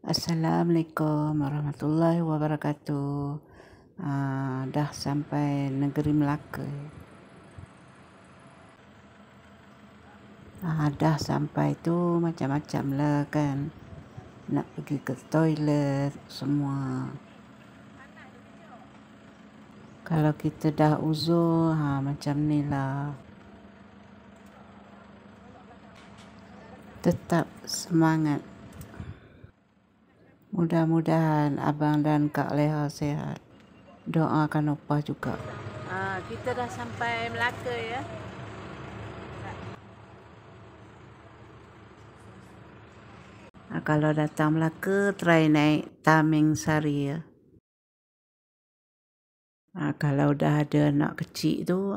Assalamualaikum warahmatullahi wabarakatuh. Dah sampai negeri Melaka. Dah sampai tu macam-macam lah kan. Nak pergi ke toilet semua. Kalau kita dah uzur, macam ni lah. Tetap semangat. Mudah-mudahan abang dan Kak Leha sehat. Doakan opah juga. Kita dah sampai Melaka ya. Kalau datang Melaka, try naik Tameng Sari ya. Kalau dah ada anak kecil tu,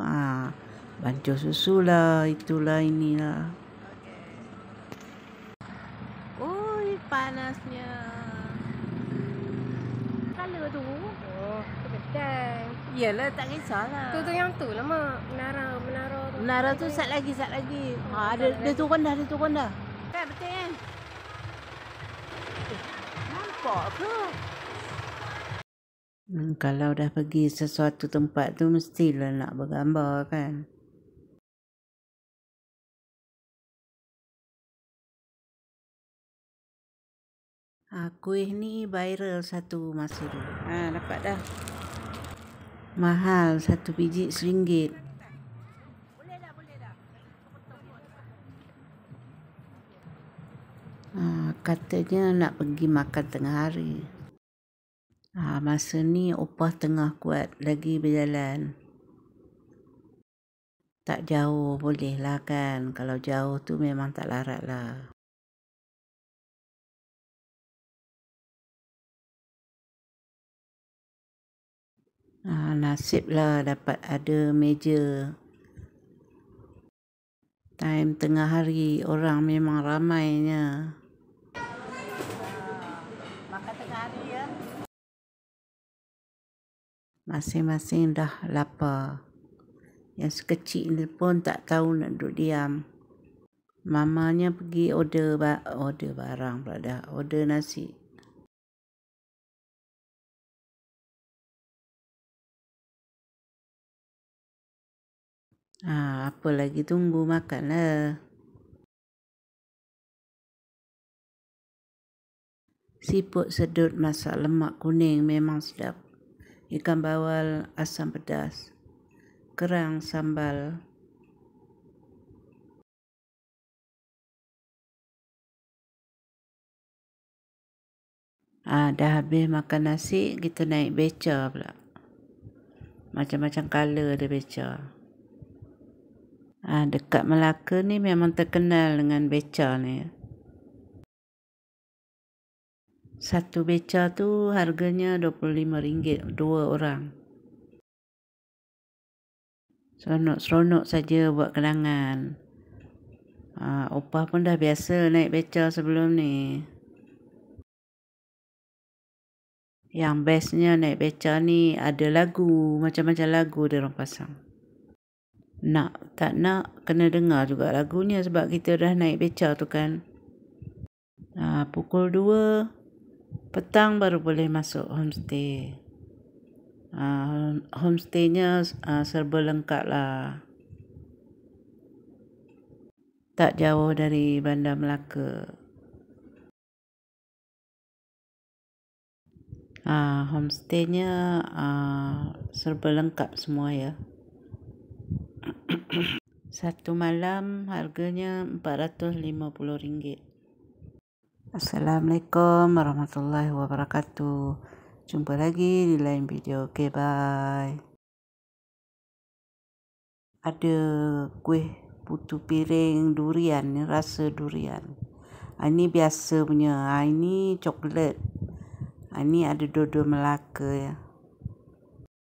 bancuh susu lah, itulah inilah. Oi, panasnya. Kalau tu. Tu kedai. Iyalah, tak kisahlah. Tu yang tu lah mak. Menara tu. Menara tu sat lagi. Dia turun dah. Kan betul kan? Nampak ke? Kalau dah pergi sesuatu tempat tu mestilah nak bergambar kan. Kuih ni viral satu masa tu. Dapat dah. Mahal, satu biji RM1. Katanya nak pergi makan tengah hari. Masa ni opah tengah kuat lagi berjalan. Tak jauh boleh lah kan. Kalau jauh tu memang tak larat lah. Nasib lah dapat ada meja. Time tengah hari orang memang ramainya. Makan tengah hari ya. Masing-masing dah lapar. Yang sekecil ni pun tak tahu nak duduk diam. Mamanya pergi order barang pula dah. Order nasi. Apa lagi tunggu makan lah. Siput sedut masak lemak kuning memang sedap. Ikan bawal asam pedas. Kerang sambal. Dah habis makan nasi, kita naik beca pula. Macam-macam color ada beca. Dekat Melaka ni memang terkenal dengan beca ni. Satu beca tu harganya RM25, 2 orang. Seronok saja buat kenangan. Opah pun dah biasa naik beca sebelum ni. Yang bestnya naik beca ni ada lagu, macam-macam lagu dia orang pasang. Nak tak nak kena dengar juga lagunya sebab kita dah naik beca tu kan. Pukul 2 petang baru boleh masuk homestay. Homestaynya serba lengkap lah. Tak jauh dari Bandar Melaka. Homestaynya serba lengkap semua ya. Satu malam harganya RM450. Assalamualaikum warahmatullahi wabarakatuh. Jumpa lagi di lain video. Okay, bye. Ada kuih putu piring durian ni, rasa durian. Ini biasa punya. Ini coklat. Ini ada dua-dua Melaka ya.